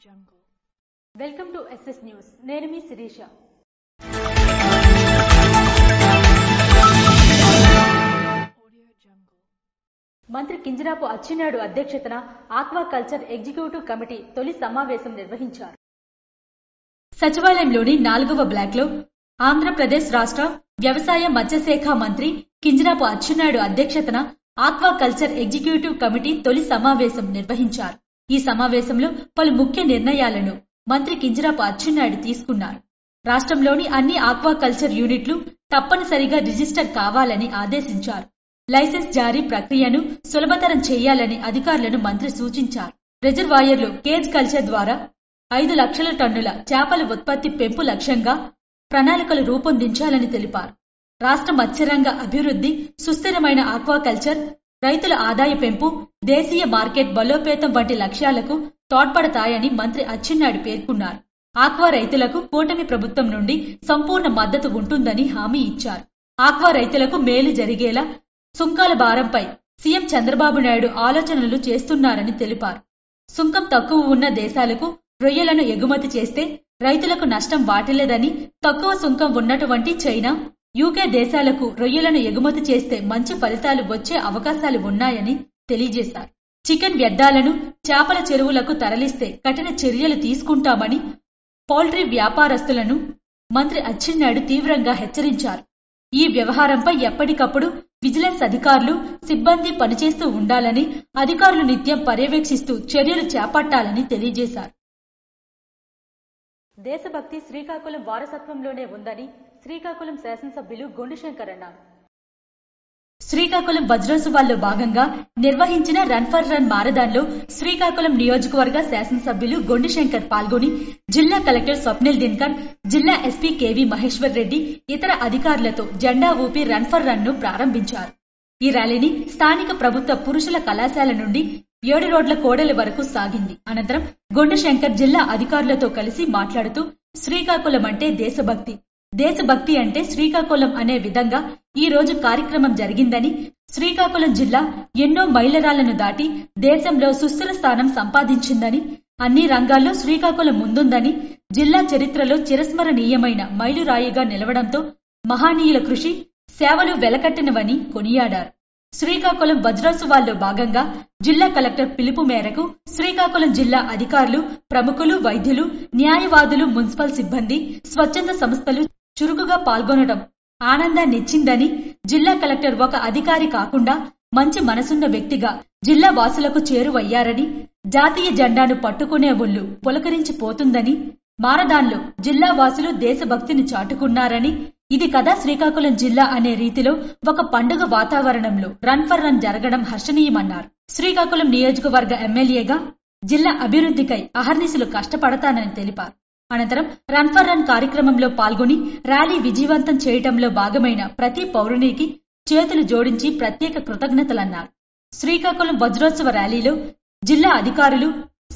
jungle. Welcome to SS News. నేను మీ శిరీష. మంత్రి కింజరాపు అచ్చెన్నాయుడు అధ్యక్షతన ఆక్వాకల్చర్ ఎగ్జిక్యూటివ్ కమిటీ తొలి సమావేశం నిర్వహించారు. సచివాలయంలోని 4వ బ్లాక్లో ఆంధ్రప్రదేశ్ రాష్ట్ర వ్యవసాయ మత్స్యశాఖ మంత్రి కింజరాపు అచ్చెన్నాయుడు అధ్యక్షతన ఆక్వాకల్చర్ ఎగ్జిక్యూటివ్ కమిటీ తొలి సమావేశం నిర్వహించారు. ఈ సమావేశంలో పలు ముఖ్య నిర్ణయాలను మంత్రి కింజరాపు అచ్చెన్నాయుడు తీసుకున్నారు. రాష్ట్రంలోని అన్ని ఆక్వాకల్చర్ యూనిట్లు తప్పనిసరిగా రిజిస్టర్ కావాలని ఆదేశించారు. లైసెన్స్ జారీ ప్రక్రియను సులభతరం చేయాలని అధికారులను మంత్రి సూచించారు. రిజర్వాయర్లు కేజ్ కల్చర్ ద్వారా 5 లక్షల టన్నుల చేపల ఉత్పత్తి పెంపు లక్ష్యంగా ప్రణాళికలు రూపొందించాలని తెలిపారు. రాష్ట్ర మత్స్యరంగ అభివృద్ధి, సుస్థిరమైన ఆక్వాకల్చర్, రైతుల ఆదాయ పెంపు, దేశీయ మార్కెట్ బలోపేతం వంటి లక్ష్యాలకు తోడ్పడతాయని మంత్రి అచ్చెన్నాయుడు పేర్కొన్నారు. ఆక్వా రైతులకు కూటమి ప్రభుత్వం నుండి సంపూర్ణ మద్దతు ఉంటుందని హామీ ఇచ్చారు. ఆక్వా రైతులకు మేలు జరిగేలా సుంకాల భారంపై సీఎం చంద్రబాబు నాయుడు ఆలోచనలు చేస్తున్నారని తెలిపారు. సుంకం తక్కువ ఉన్న దేశాలకు రొయ్యలను ఎగుమతి చేస్తే రైతులకు నష్టం వాటిల్లదని, తక్కువ సుంకం ఉన్నటువంటి చైనా, యూకే దేశాలకు రొయ్యలను ఎగుమతి చేస్తే మంచి ఫలితాలు వచ్చే అవకాశాలు ఉన్నాయని తెలియజేశారు. చికెన్ వ్యర్థాలను చేపల చెరువులకు తరలిస్తే కఠిన చర్యలు తీసుకుంటామని పౌల్ట్రీ వ్యాపారస్తులను మంత్రి అచ్చెన్నాయుడు తీవ్రంగా హెచ్చరించారు. ఈ వ్యవహారంపై ఎప్పటికప్పుడు విజిలెన్స్ అధికారులు, సిబ్బంది పనిచేస్తూ ఉండాలని, అధికారులు నిత్యం పర్యవేక్షిస్తూ చర్యలు చేపట్టాలని తెలియజేశారు. దేశభక్తి శ్రీకాకుళం వారసత్వంలోనే ఉందని శ్రీకాకుళం శాసనసభ్యులు గొండుశంకర్ అన్నారు. శ్రీకాకుళం వజ్రోత్సవాల్లో భాగంగా నిర్వహించిన రన్ ఫర్ రన్ మారథాన్లో శ్రీకాకుళం నియోజకవర్గ శాసనసభ్యులు గొండుశంకర్ పాల్గొని జిల్లా కలెక్టర్ స్వప్నిల్ దినకర్, జిల్లా ఎస్పీ కేవీ మహేశ్వర్ రెడ్డి ఇతర అధికారులతో జెండా ఊపి రన్ ఫర్ రన్ ను ప్రారంభించారు. ఈ ర్యాలీని స్థానిక ప్రభుత్వ పురుషుల కళాశాల నుండి 7 రోడ్ల కోడలి వరకు సాగింది. అనంతరం గొండుశంకర్ జిల్లా అధికారులతో కలిసి మాట్లాడుతూ శ్రీకాకుళం అంటే దేశభక్తి, దేశభక్తి అంటే శ్రీకాకుళం అనే విధంగా ఈ రోజు కార్యక్రమం జరిగిందని, శ్రీకాకుళం జిల్లా ఎన్నో మైలురాళ్లను దాటి దేశంలో సుస్థిర స్థానం సంపాదించిందని, అన్ని రంగాల్లో శ్రీకాకుళం ముందుందని, జిల్లా చరిత్రలో చిరస్మరణీయమైన మైలురాయిగా నిలవడంతో మహానీయుల కృషి, సేవలు వెలకట్టినవని కొనియాడారు. శ్రీకాకుళం వజ్రోత్సవాల్లో భాగంగా జిల్లా కలెక్టర్ పిలుపు మేరకు శ్రీకాకుళం జిల్లా అధికారులు, ప్రముఖులు, వైద్యులు, న్యాయవాదులు, మున్సిపల్ సిబ్బంది, స్వచ్ఛంద సంస్థలు చురుకుగా పాల్గొనడం ఆనందాన్నిచ్చిందని, జిల్లా కలెక్టర్ ఒక అధికారి కాకుండా మంచి మనసున్న వ్యక్తిగా జిల్లా వాసులకు చేరువయ్యారని, జాతీయ జెండాను పట్టుకునే ఒళ్ళు పులకరించిపోతుందని, మారథాన్లో జిల్లా వాసులు దేశభక్తిని చాటుకున్నారని, ఇది కదా శ్రీకాకుళం జిల్లా అనే రీతిలో ఒక పండుగ వాతావరణంలో రన్ ఫర్ రన్ జరగడం హర్షణీయమన్నారు. శ్రీకాకుళం నియోజకవర్గ ఎమ్మెల్యేగా జిల్లా అభివృద్ధికై అహర్నిశలు కష్టపడతానని తెలిపారు. అనంతరం రన్ ఫర్ రన్ కార్యక్రమంలో పాల్గొని ర్యాలీ విజయవంతం చేయటంలో భాగమైన ప్రతి పౌరునికి చేతులు జోడించి ప్రత్యేక కృతజ్ఞతలన్నారు. శ్రీకాకుళం వజ్రోత్సవ ర్యాలీలో జిల్లా అధికారులు,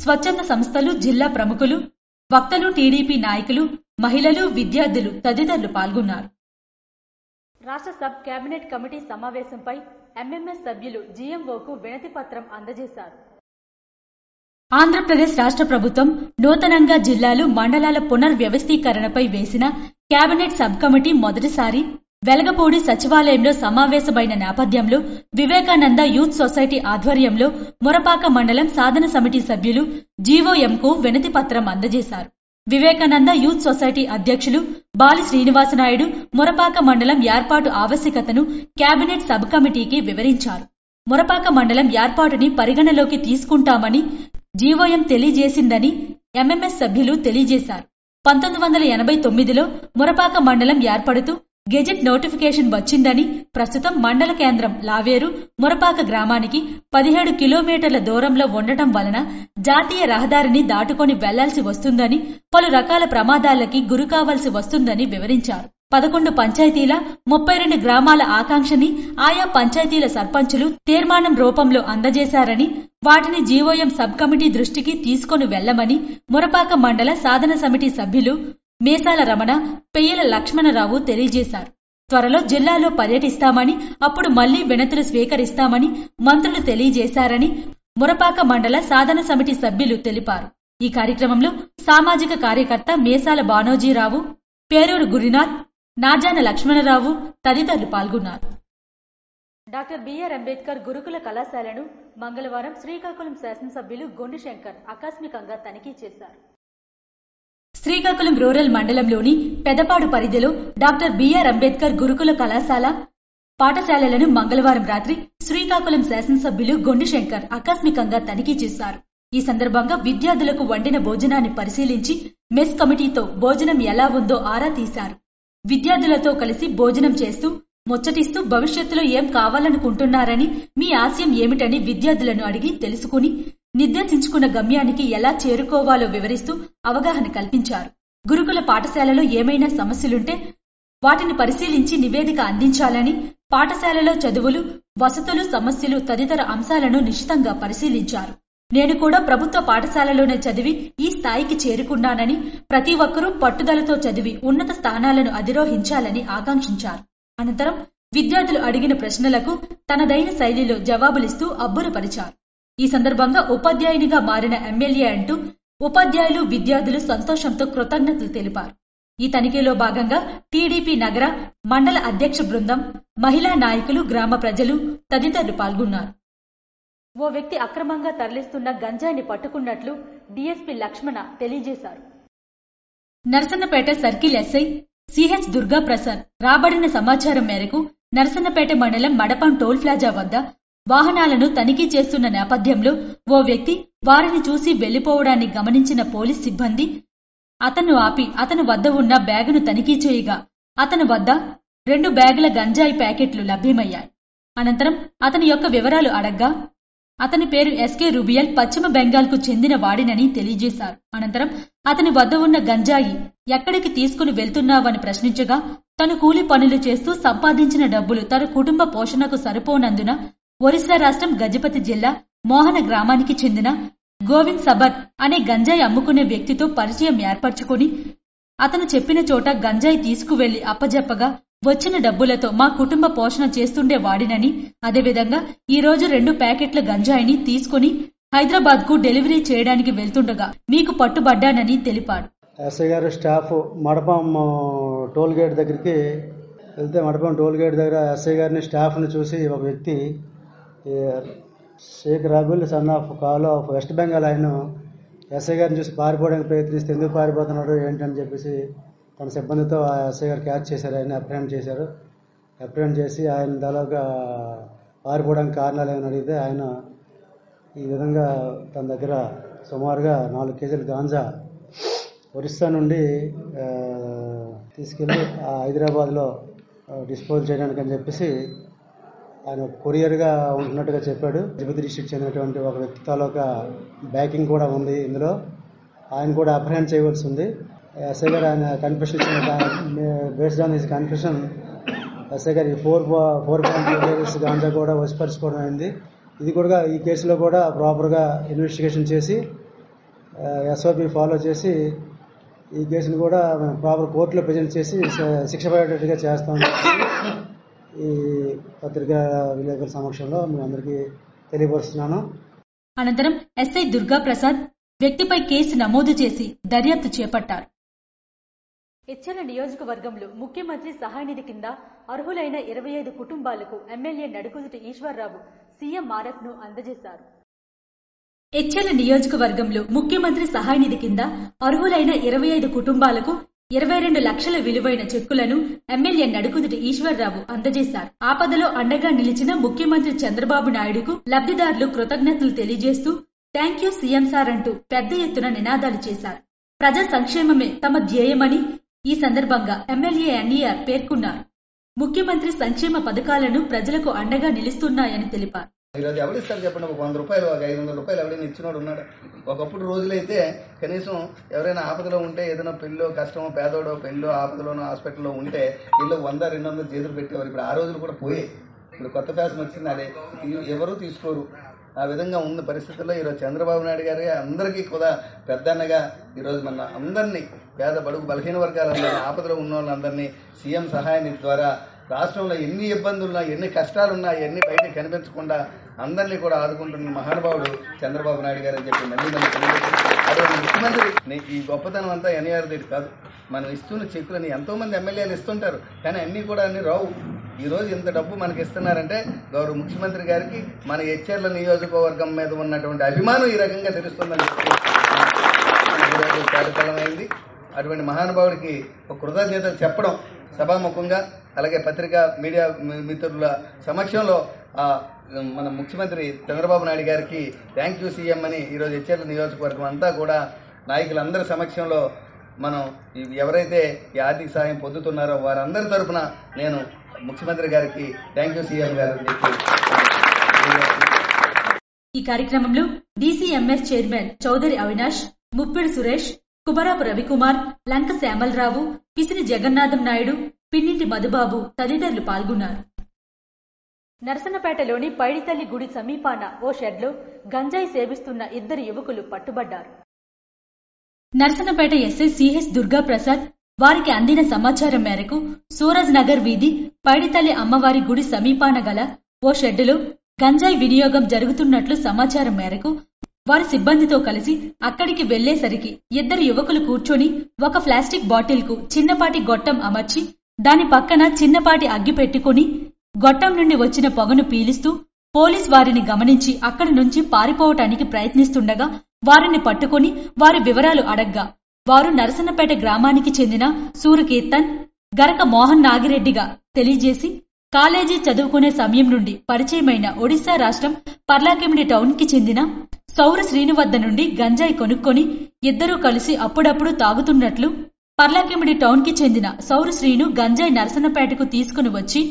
స్వచ్ఛంద సంస్థలు, జిల్లా ప్రముఖులు, వక్తలు, టీడీపీ నాయకులు, మహిళలు, విద్యార్థులు తదితరులు పాల్గొన్నారు. రాష్ట్ర సబ్ కేబినెట్ కమిటీ సమావేశంపై ఎంఎంఎస్ సభ్యులు జీఎంఓకు వినతి పత్రం అందజేశారు. ఆంధ్రప్రదేశ్ రాష్ట్ర ప్రభుత్వం నూతనంగా జిల్లాలు, మండలాల పునర్వ్యవస్థీకరణపై వేసిన కేబినెట్ సబ్ కమిటీ మొదటిసారి వెలగపూడి సచివాలయంలో సమావేశమైన నేపథ్యంలో వివేకానంద యూత్ సొసైటీ ఆధ్వర్యంలో మురపాక మండలం సాధన సమితి సభ్యులు జీఓఎంకు వినతి పత్రం అందజేశారు. వివేకానంద యూత్ సొసైటీ అధ్యక్షులు బాలి శ్రీనివాసనాయుడు మురపాక మండలం ఏర్పాటు ఆవశ్యకతను కేబినెట్ సబ్ కమిటీకి వివరించారు. మురపాక మండలం ఏర్పాటుని పరిగణలోకి తీసుకుంటామని జీఓఎం తెలియజేసిందని ఎంఎంఎస్ సభ్యులు తెలియజేశారు. 1989లో మురపాక మండలం ఏర్పడుతూ గెజెట్ నోటిఫికేషన్ వచ్చిందని, ప్రస్తుతం మండల కేంద్రం లావేరు మురపాక గ్రామానికి 17 కిలోమీటర్ల దూరంలో ఉండటం వలన జాతీయ రహదారిని దాటుకొని వెళ్లాల్సి వస్తుందని, పలు రకాల ప్రమాదాలకి గురికావాల్సి వస్తుందని వివరించారు. 11 పంచాయతీల 32 గ్రామాల ఆకాంక్షని ఆయా పంచాయతీల సర్పంచులు తీర్మానం రూపంలో అందజేశారని, వాటిని జీఓఎం సబ్ కమిటీ దృష్టికి తీసుకొని వెళ్లమని మురపాక మండల సాధన సమితి సభ్యులు మేసాల రమణ, పెయ్యల లక్ష్మణరావు తెలియజేశారు. త్వరలో జిల్లాలో పర్యటిస్తామని, అప్పుడు మళ్లీ వినతులు స్వీకరిస్తామని మంత్రులు తెలియజేశారని మురపాక మండల సాధన సమితి సభ్యులు తెలిపారు. ఈ కార్యక్రమంలో సామాజిక కార్యకర్త మేసాల బానోజీరావు, పేరూరు గురినాథ్, నాజాన లక్ష్మణరావు తదితరులు పాల్గొన్నారు. డాక్టర్ బిఆర్ అంబేద్కర్ గురుకుల కళాశాలను మంగళవారం శ్రీకాకుళం శాసనసభ్యులు గొండి శంకర్ ఆకస్మికంగా తనిఖీ చేశారు. శ్రీకాకుళం రూరల్ మండలంలోని పెదపాడు పరిధిలో డాక్టర్ బిఆర్ అంబేద్కర్ గురుకుల కళాశాల పాఠశాలలను మంగళవారం రాత్రి శ్రీకాకుళం శాసనసభ్యులు గొండి శంకర్ ఆకస్మికంగా తనిఖీ చేశారు. ఈ సందర్భంగా విద్యార్థులకు వండిన భోజనాన్ని పరిశీలించి మెస్ కమిటీతో భోజనం ఎలా ఉందో ఆరా తీశారు. విద్యార్థులతో కలిసి భోజనం చేస్తూ ముచ్చటిస్తూ భవిష్యత్తులో ఏం కావాలనుకుంటున్నారని, మీ ఆశయం ఏమిటని విద్యార్థులను అడిగి తెలుసుకుని నిర్దేశించుకున్న గమ్యానికి ఎలా చేరుకోవాలో వివరిస్తూ అవగాహన కల్పించారు. గురుకుల పాఠశాలలో ఏమైనా సమస్యలుంటే వాటిని పరిశీలించి నివేదిక అందించాలని, పాఠశాలలో చదువులు, వసతులు, సమస్యలు తదితర అంశాలను నిశితంగా పరిశీలించారు. నేను కూడా ప్రభుత్వ పాఠశాలలోనే చదివి ఈ స్థాయికి చేరుకున్నానని, ప్రతి ఒక్కరూ పట్టుదలతో చదివి ఉన్నత స్థానాలను అధిరోహించాలని ఆకాంక్షించారు. అనంతరం విద్యార్థులు అడిగిన ప్రశ్నలకు తనదైన శైలిలో జవాబులిస్తూ అబ్బురపరిచారు. ఈ సందర్భంగా ఉపాధ్యాయునిగా మారిన ఎమ్మెల్యే అంటూ ఉపాధ్యాయులు, విద్యార్థులు సంతోషంతో కృతజ్ఞతలు తెలిపారు. ఈ తనిఖీలో భాగంగా టీడీపీ నగర, మండల అధ్యక్ష బృందం, మహిళా నాయకులు, గ్రామ ప్రజలు తదితరులు పాల్గొన్నారు. ఓ వ్యక్తి అక్రమంగా తరలిస్తున్న గంజాయిని పట్టుకున్నట్లు డీఎస్పీ లక్ష్మణ తెలియజేశారు. Narasannapeta circle SI CH Durga Prasad రాబడిన సమాచారం మేరకు నరసన్నపేట మండలం మడపం టోల్ ప్లాజా వద్ద వాహనాలను తనిఖీ చేస్తున్న నేపథ్యంలో ఓ వ్యక్తి వారిని చూసి వెళ్లిపోవడాన్ని గమనించిన పోలీస్ సిబ్బంది అతను ఆపి అతని వద్ద ఉన్న బ్యాగును తనిఖీ చేయగా అతని వద్ద 2 బ్యాగుల గంజాయి ప్యాకెట్లు లభ్యమయ్యాయి. అనంతరం అతని యొక్క వివరాలు అడగ్గా అతని పేరు ఎస్కే రుబియల్, పశ్చిమ బెంగాల్కు చెందిన వాడినని తెలియజేశారు. అనంతరం అతని వద్ద ఉన్న గంజాయి ఎక్కడికి తీసుకుని వెళ్తున్నావని ప్రశ్నించగా తను కూలి పనులు చేస్తూ సంపాదించిన డబ్బులు తన కుటుంబ పోషణకు సరిపోనందున ఒరిస్సా రాష్ట్రం గజపతి జిల్లా మోహన గ్రామానికి చెందిన గోవింద్ సబర్ అనే గంజాయి అమ్ముకునే వ్యక్తితో పరిచయం ఏర్పరచుకుని అతను చెప్పిన చోట గంజాయి తీసుకువెళ్లి అప్పజెప్పగా వచ్చిన డబ్బులతో మా కుటుంబ పోషణ చేస్తుండే వాడినని, అదేవిధంగా ఈ రోజు 2 ప్యాకెట్ల గంజాయిని తీసుకుని హైదరాబాద్ కు డెలివరీ చేయడానికి వెళ్తుండగా మీకు పట్టుబడ్డానని తెలిపాడు. ఎస్ఐ గారు స్టాఫ్ మడపం టోల్ గేట్ దగ్గరికి వెళ్తే మడపం టోల్ గేట్ దగ్గర ఎస్ఐ గారిని స్టాఫ్ని చూసి ఒక వ్యక్తి షేక్ రాబుల్ సన్ ఆఫ్ కాల్ ఆఫ్ వెస్ట్ బెంగాల్ ఆయన ఎస్ఐ గారిని చూసి పారిపోవడానికి ప్రయత్నిస్తే ఎందుకు పారిపోతున్నాడు ఏంటని చెప్పేసి తన సిబ్బందితో ఆ ఎస్ఐ గారు క్యాచ్ చేశారు. ఆయన అప్రహెండ్ చేశారు. అప్రహెండ్ చేసి ఆయన దాదాపుగా పారిపోవడానికి కారణాలు ఏమని అడిగితే ఆయన ఈ విధంగా తన దగ్గర సుమారుగా 4 కేజీల గాంజా ఒరిస్సా నుండి తీసుకెళ్ళి హైదరాబాద్లో డిస్పోజ్ చేయడానికి అని చెప్పేసి ఆయన కొరియర్గా ఉంటున్నట్టుగా చెప్పాడు. తిరుపతి డిస్ట్రిక్ట్ చెందినటువంటి ఒక వ్యక్తి తాలూకా బ్యాకింగ్ కూడా ఉంది ఇందులో. ఆయన కూడా అప్రహెండ్ చేయవలసి ఉంది. ఎస్ఐ గారు ఆయన కన్ఫెషన్ ఇచ్చిన based on his confession SI గారి 4.2 గాంజా కూడా వశపరచుకోవడం అయింది. ఇది కూడా ఈ కేసులో కూడా ప్రాపర్గా ఇన్వెస్టిగేషన్ చేసి ఎస్ఓపి ఫాలో చేసి ఈ కేసును కూడా ప్రాపర్ కోర్టులో ప్రజెంట్ చేసి శిక్ష పడేటట్టుగా చేస్తామని ఈ పత్రికా విలేకరుల సమక్షంలో మీ అందరికీ తెలియపరుస్తున్నాను. అనంతరం ఎస్ఐ దుర్గా ప్రసాద్ వ్యక్తిపై కేసు నమోదు చేసి దర్యాప్తు చేపట్టారు. ఇచ్చల నియోజకవర్గంలో ముఖ్యమంత్రి సహాయనిధి కింద అర్హులైన 25 కుటుంబాలకు ఎమ్మెల్యే నడుకుదుటి ఈశ్వర్రావు సీఎంఆర్ఎఫ్ ను అందజేశారు. ఇచ్చల నియోజకవర్గంలో ముఖ్యమంత్రి సహాయనిధి కింద అర్హులైన 25 కుటుంబాలకు 22 లక్షల విలువైన చెక్కులను ఎమ్మెల్యే నడుకుదుటి ఈశ్వర్రావు అందజేశారు. ఆపదలో అండగా నిలిచిన ముఖ్యమంత్రి చంద్రబాబు నాయుడుకు లబ్ధిదారులు కృతజ్ఞతలు తెలియజేస్తూ థ్యాంక్ యూ సీఎం సార్ అంటూ పెద్ద ఎత్తున నినాదాలు చేశారు. ప్రజా సంక్షేమమే తమ ధ్యేయమని ఈ సందర్భంగా ఎమ్మెల్యే ఎన్ఈఆర్ పేర్కొన్నారు. ముఖ్యమంత్రి సంక్షేమ పథకాలను ప్రజలకు అండగా నిలుస్తున్నాయని తెలిపారు. ఈరోజు ఎవరిస్తారు చెప్పండి? ఒక 100 రూపాయలు, ఒక 500 రూపాయలు ఎవరైనా ఇచ్చినోడు ఉన్నాడు? ఒకప్పుడు రోజులైతే కనీసం ఎవరైనా ఆపదలో ఉంటే, ఏదైనా పెళ్ళో కష్టమో, పేదోడో పెళ్ళో ఆపదలోనో హాస్పిటల్లో ఉంటే ఇల్లు 100-200 చేతులు పెట్టేవారు. ఇప్పుడు ఆ రోజులు కూడా పోయి ఇప్పుడు కొత్త ఫ్యాషన్ వచ్చింది. అదే ఎవరూ తీసుకోరు. ఆ విధంగా ఉన్న పరిస్థితుల్లో ఈరోజు చంద్రబాబు నాయుడు గారి అందరికీ కూడా పెద్దన్నగా ఈరోజు మన అందరినీ పేద బడుగు బలహీన వర్గాలందరినీ, ఆపదలో ఉన్న వాళ్ళందరినీ సీఎం సహాయ నిధి ద్వారా రాష్ట్రంలో ఎన్ని ఇబ్బందులున్నా, ఎన్ని కష్టాలున్నా ఎన్ని బయటకు కనిపించకుండా అందరినీ కూడా ఆదుకుంటున్న మహానుభావుడు చంద్రబాబు నాయుడు గారు అని చెప్పి మళ్ళీ అటువంటి ముఖ్యమంత్రి ఈ గొప్పతనం అంతా ఎన్ఆర్ దగ్గర కాదు. మనం ఇస్తున్న చెక్కులని ఎంతో మంది ఎమ్మెల్యేలు ఇస్తుంటారు, కానీ అన్ని కూడా అన్ని రావు. ఈ రోజు ఇంత డబ్బు మనకి ఇస్తున్నారంటే గౌరవ ముఖ్యమంత్రి గారికి మన ఎచ్చెర్ల నియోజకవర్గం మీద ఉన్నటువంటి అభిమానం ఈ రకంగా తెలుస్తుందని చాటుతలమైంది. అటువంటి మహానుభావుడికి ఒక కృతజ్ఞతలు చెప్పడం సభాముఖంగా, అలాగే పత్రికా మీడియా మిత్రుల సమక్షంలో మన ముఖ్యమంత్రి చంద్రబాబు నాయుడు గారికి థ్యాంక్ యూ సీఎం అని ఈరోజు ఎచ్చెర్ల నియోజకవర్గం అంతా కూడా నాయకులందరి సమక్షంలో మనం ఎవరైతే ఈ ఆర్థిక సాయం పొందుతున్నారో వారందరి తరఫున నేను ముఖ్యమంత్రి గారికి థ్యాంక్ యూ సీఎం గారు. ఈ కార్యక్రమంలో డీసీఎంఎస్ చైర్మన్ చౌదరి అవినాష్, ముప్పిడి సురేష్, కుబరాపు రవికుమార్, లంక శ్యామలరావు, పిసిని జగన్నాథం నాయుడు, పిన్నింటి మధుబాబు తదితరులు పాల్గొన్నారు. నరసన్నపేటలోని పైడితల్లి గుడి సమీపాన ఓ షెడ్లో గంజాయి సేవిస్తున్న 2 యువకులు పట్టుబడ్డారు. నరసన్నపేట ఎస్ఐ సిహెచ్ దుర్గాప్రసాద్ వారికి అందిన సమాచారం మేరకు సూరజ్ నగర్ వీధి పైడితల్లి అమ్మవారి గుడి సమీపాన గల ఓ షెడ్డులో గంజాయి వినియోగం జరుగుతున్నట్లు సమాచారం మేరకు వారి సిబ్బందితో కలిసి అక్కడికి వెళ్లేసరికి 2 యువకులు కూర్చొని ఒక ప్లాస్టిక్ బాటిల్ కు చిన్నపాటి గొట్టం అమర్చి దాని పక్కన చిన్నపాటి అగ్గి పెట్టుకుని గొట్టం నుండి వచ్చిన పొగను పీలుస్తూ పోలీస్ వారిని గమనించి అక్కడి నుంచి పారిపోవటానికి ప్రయత్నిస్తుండగా వారిని పట్టుకుని వారి వివరాలు అడగ్గా వారు నరసన్నపేట గ్రామానికి చెందిన సూరకీర్తన్, గరక మోహన్ నాగిరెడ్డిగా తెలియజేసి కాలేజీ చదువుకునే సమయం నుండి పరిచయమైన ఒడిశా రాష్ట్రం పర్లాకిమిడి టౌన్ కి చెందిన సౌర శ్రీను వద్ద నుండి గంజాయి కొనుక్కొని 2 కలిసి అప్పుడప్పుడు తాగుతున్నట్లు, పర్లాకిమిడి టౌన్ కి చెందిన సౌర శ్రీను గంజాయి నరసన్నపేటకు తీసుకుని వచ్చి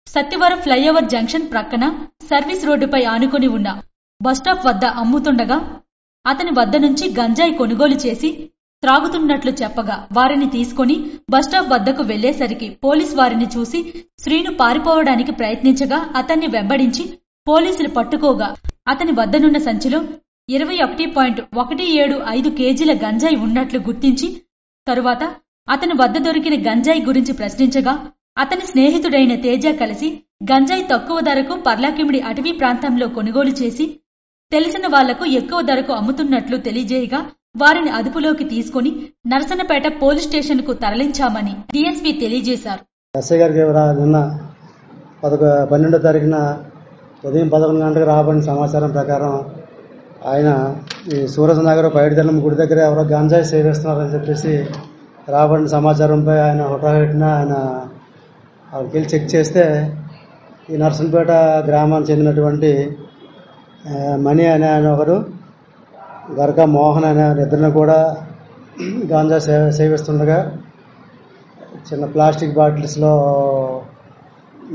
సత్యవరం ఫ్లైఓవర్ జంక్షన్ ప్రక్కన సర్వీస్ రోడ్డుపై ఆనుకుని ఉన్న బస్టాప్ వద్ద అమ్ముతుండగా అతని వద్ద నుంచి గంజాయి కొనుగోలు చేసి త్రాగుతున్నట్లు చెప్పగా వారిని తీసుకుని బస్టాప్ వద్దకు వెళ్లేసరికి పోలీస్ వారిని చూసి శ్రీను పారిపోవడానికి ప్రయత్నించగా అతన్ని వెంబడించి పోలీసులు పట్టుకోగా అతని వద్దనున్న సంచిలో 21.175 కేజీల గంజాయి ఉన్నట్లు గుర్తించి తరువాత అతని వద్ద దొరికిన గంజాయి గురించి ప్రశ్నించగా అతని స్నేహితుడైన తేజ కలిసి గంజాయి తక్కువ ధరకు పర్లాకిమిడి అటవీ ప్రాంతంలో కొనుగోలు చేసి తెలిసిన వాళ్లకు ఎక్కువ ధరకు అమ్ముతున్నట్లు తెలియజేయగా వారిని అదుపులోకి తీసుకుని నరసన్నపేట పోలీస్ స్టేషన్ కు తరలించామని డీఎస్పీ తెలియజేశారు. ఎస్ఐ గారికి నిన్న 12వ తారీఖున ఉదయం 11 గంటలకు రాబడిన సమాచారం ప్రకారం ఆయన ఈ సూరజ్ నగర్ పైడితల్లి గుడి దగ్గర ఎవరో గంజాయి సేవిస్తున్నారని చెప్పేసి రాబడిన సమాచారంపై ఆయన హుటాహుటిన అక్కడికి వెళ్ళి చెక్ చేస్తే ఈ నరసన్నపేట గ్రామానికి చెందినటువంటి మణి అనే ఆయన ఒకరు, గరక మోహన్ అనే 2 కూడా గాంజా సేవిస్తుండగా చిన్న ప్లాస్టిక్ బాటిల్స్లో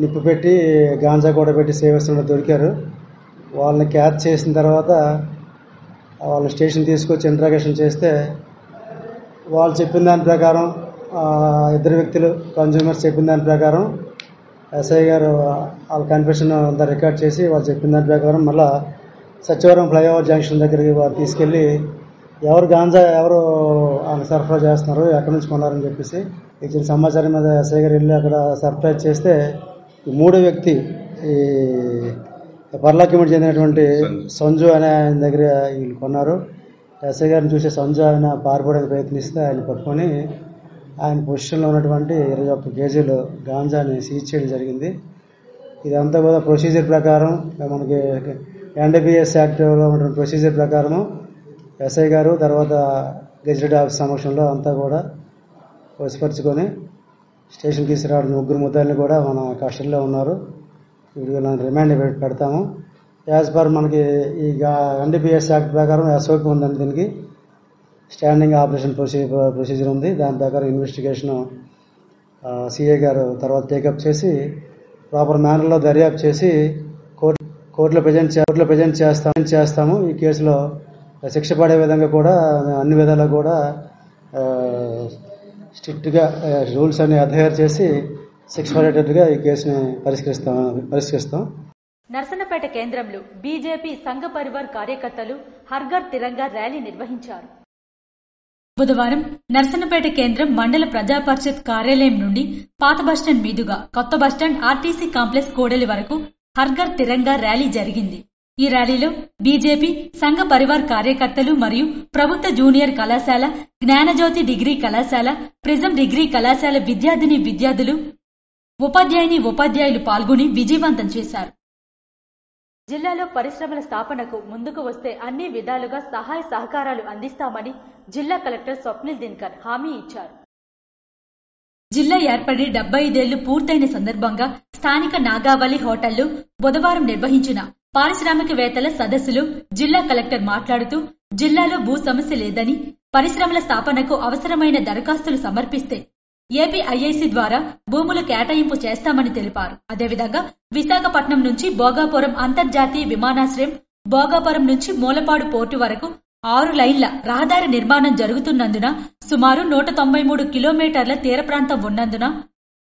నిప్పు పెట్టి గాంజా కూడా పెట్టి సేవిస్తుండగా దొరికారు. వాళ్ళని క్యాచ్ చేసిన తర్వాత వాళ్ళని స్టేషన్ తీసుకొచ్చి ఇంట్రాగేషన్ చేస్తే వాళ్ళు చెప్పిన దాని ప్రకారం 2 వ్యక్తులు కన్జ్యూమర్స్ చెప్పిన దాని ప్రకారం ఎస్ఐ గారు వాళ్ళ కన్ఫెషన్ అంతా రికార్డ్ చేసి వాళ్ళు చెప్పిన దాని ప్రకారం మళ్ళా సత్యవరం ఫ్లైఓవర్ జంక్షన్ దగ్గరికి వారు తీసుకెళ్లి ఎవరు గాంజా ఎవరు సరఫరా చేస్తున్నారు, ఎక్కడి నుంచి కొన్నారని చెప్పేసి ఇచ్చిన సమాచారం మీద ఎస్ఐ గారు వెళ్ళి అక్కడ సర్ప్రైజ్ చేస్తే ఈ 3వ వ్యక్తి ఈ పర్లాకిమిడి చెందినటువంటి సంజు అనే ఆయన దగ్గర వీళ్ళు కొన్నారు. ఎస్ఐ గారిని చూసి సంజు ఆయన పారిపోవడానికి ప్రయత్నిస్తే ఆయన పట్టుకొని ఆయన పొజిషన్లో ఉన్నటువంటి 21 కేజీలు గాంజాని సీజ్ చేయడం జరిగింది. ఇదంతా కూడా ప్రొసీజర్ ప్రకారం మనకి ఎన్డీపీఎస్ యాక్ట్లో ఉన్నటువంటి ప్రొసీజర్ ప్రకారము ఎస్ఐ గారు తర్వాత గెజిటెడ్ ఆఫీస్ సమక్షంలో అంతా కూడా వశపరుచుకొని స్టేషన్ తీసుకురావడం 3 ముద్దాయిల్ని కూడా మన కస్టడీలో ఉన్నారు. వీళ్ళని రిమాండ్ పెడతాము. యాజ్ పర్ మనకి ఈ ఎన్డీపీఎస్ యాక్ట్ ప్రకారం ఎస్ఓపి ఉందండి, దీనికి స్టాండింగ్ ఆపరేషన్ ప్రొసీజర్ ఉంది. దాని ప్రకారం ఇన్వెస్టిగేషన్ సిఐ గారు తర్వాత టేకప్ చేసి ప్రాపర్ మేనర్లో దర్యాప్తు చేసి కోర్టులో ప్రజెంట్ చేస్తాము. ఈ కేసులో శిక్ష పడే విధంగా కూడా అన్ని విధాలా కూడా స్ట్రిక్ట్గా రూల్స్ అన్ని అడ్హైర్ చేసి శిక్ష పడేటట్టుగా ఈ కేసుని పరిష్కరిస్తాం. నరసన్నపేట కేంద్రంలో బీజేపీ సంఘ పరివార్ కార్యకర్తలు హర్ఘర్ తిరంగా ర్యాలీ నిర్వహించారు. బుధవారం నరసన్నపేట కేంద్రం మండల ప్రజా పరిషత్ కార్యాలయం నుండి పాత బస్టాండ్ మీదుగా కొత్త బస్టాండ్ ఆర్టీసీ కాంప్లెక్స్ కోడలి వరకు హర్ఘర్ తిరంగా ర్యాలీ జరిగింది. ఈ ర్యాలీలో బీజేపీ సంఘ పరివార్ కార్యకర్తలు మరియు ప్రభుత్వ జూనియర్ కళాశాల, జ్ఞానజ్యోతి డిగ్రీ కళాశాల, ప్రిజం డిగ్రీ కళాశాల విద్యార్థులు, ఉపాధ్యాయులు పాల్గొని విజయవంతం చేశారు. జిల్లాలో పరిశ్రమల స్థాపనకు ముందుకు వస్తే అన్ని విధాలుగా సహాయ సహకారాలు అందిస్తామని జిల్లా కలెక్టర్ స్వప్నిల్ దినకర్ హామీ ఇచ్చారు. జిల్లా ఏర్పడి 75 ఏళ్లు పూర్తయిన సందర్భంగా స్థానిక నాగావళి హోటల్లో బుధవారం నిర్వహించిన పారిశ్రామికవేత్తల సదస్సులో జిల్లా కలెక్టర్ మాట్లాడుతూ జిల్లాలో భూ సమస్య లేదని, పరిశ్రమల స్థాపనకు అవసరమైన దరఖాస్తులు సమర్పిస్తే ఏపీఐఐసి ద్వారా భూములు కేటాయింపు చేస్తామని తెలిపారు. అదేవిధంగా విశాఖపట్నం నుంచి భోగాపురం అంతర్జాతీయ విమానాశ్రయం, భోగాపురం నుంచి మూలపాడు పోర్టు వరకు 6 లైన్ల రహదారి నిర్మాణం జరుగుతున్నందున సుమారు 193 కిలోమీటర్ల తీర ప్రాంతం ఉన్నందున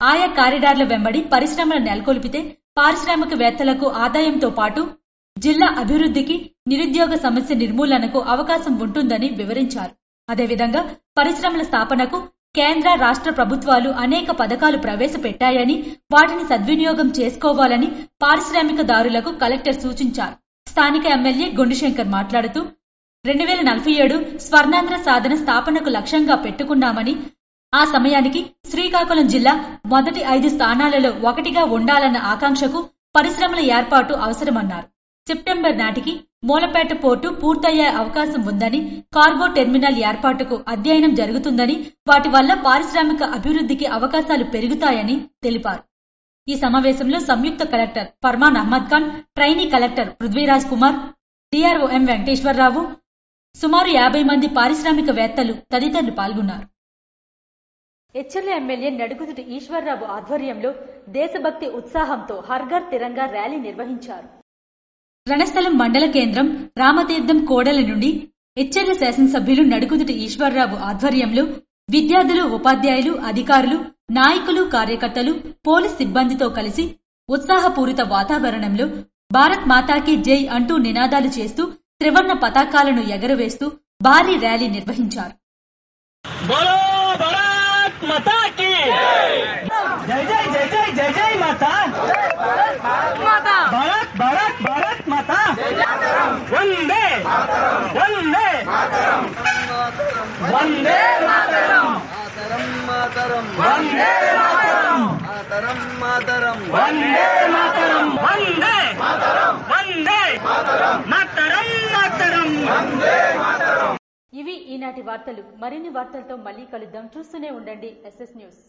ఆయా కారిడార్ల వెంబడి పరిశ్రమలు నెలకొల్పితే పారిశ్రామికవేత్తలకు ఆదాయంతో పాటు జిల్లా అభివృద్ధికి, నిరుద్యోగ సమస్య నిర్మూలనకు అవకాశం ఉంటుందని వివరించారు. అదేవిధంగా పరిశ్రమల స్థాపనకు కేంద్ర, రాష్ట్ర ప్రభుత్వాలు అనేక పథకాలు ప్రవేశపెట్టాయని, వాటిని సద్వినియోగం చేసుకోవాలని పారిశ్రామికదారులకు కలెక్టర్ సూచించారు. స్థానిక ఎమ్మెల్యే గుండుశంకర్ మాట్లాడుతూ 2047 స్వర్ణాంధ్ర సాధన స్థాపనకు లక్ష్యంగా పెట్టుకున్నామని, ఆ సమయానికి శ్రీకాకుళం జిల్లా మొదటి 5 స్థానాలలో ఒకటిగా ఉండాలన్న ఆకాంక్షకు పరిశ్రమల ఏర్పాటు అవసరమన్నారు. సెప్టెంబర్ నాటికి మూలపేట పోర్టు పూర్తయ్యే అవకాశం ఉందని, కార్గో టెర్మినల్ ఏర్పాటుకు అధ్యయనం జరుగుతుందని, వాటి వల్ల పారిశ్రామిక అభివృద్ధికి అవకాశాలు పెరుగుతాయని తెలిపారు. ఈ సమావేశంలో సంయుక్త collector Farman Ahmed Khan, trainee collector Prithviraj Kumar, DRO M Venkateswara Rao, సుమారు 50 మంది పారిశ్రామికవేత్తలు తదితరులు పాల్గొన్నారు. హెచ్ఎల్ ఎమ్మెల్యే నడుగుదుటి ఈశ్వర్రావు ఆధ్వర్యంలో దేశభక్తి ఉత్సాహంతో హర్ఘర్ తిరంగా ర్యాలీ నిర్వహించారు. రణస్థలం మండల కేంద్రం రామతీర్థం కోడల నుండి హెచ్ఎల్ శాసనసభ్యులు నడుగుదుటి ఈశ్వర్రావు ఆధ్వర్యంలో విద్యార్థులు, ఉపాధ్యాయులు, అధికారులు, నాయకులు, కార్యకర్తలు, పోలీస్ సిబ్బందితో కలిసి ఉత్సాహపూరిత వాతావరణంలో భారత్ మాతాకి జై అంటూ నినాదాలు చేస్తూ త్రివర్ణ పతాకాలను ఎగరవేస్తూ భారీ ర్యాలీ నిర్వహించారు. ఇవి ఈనాటి వార్తలు. మరిన్ని వార్తలతో మళ్ళీ కలుద్దాం. చూస్తూనే ఉండండి SS న్యూస్.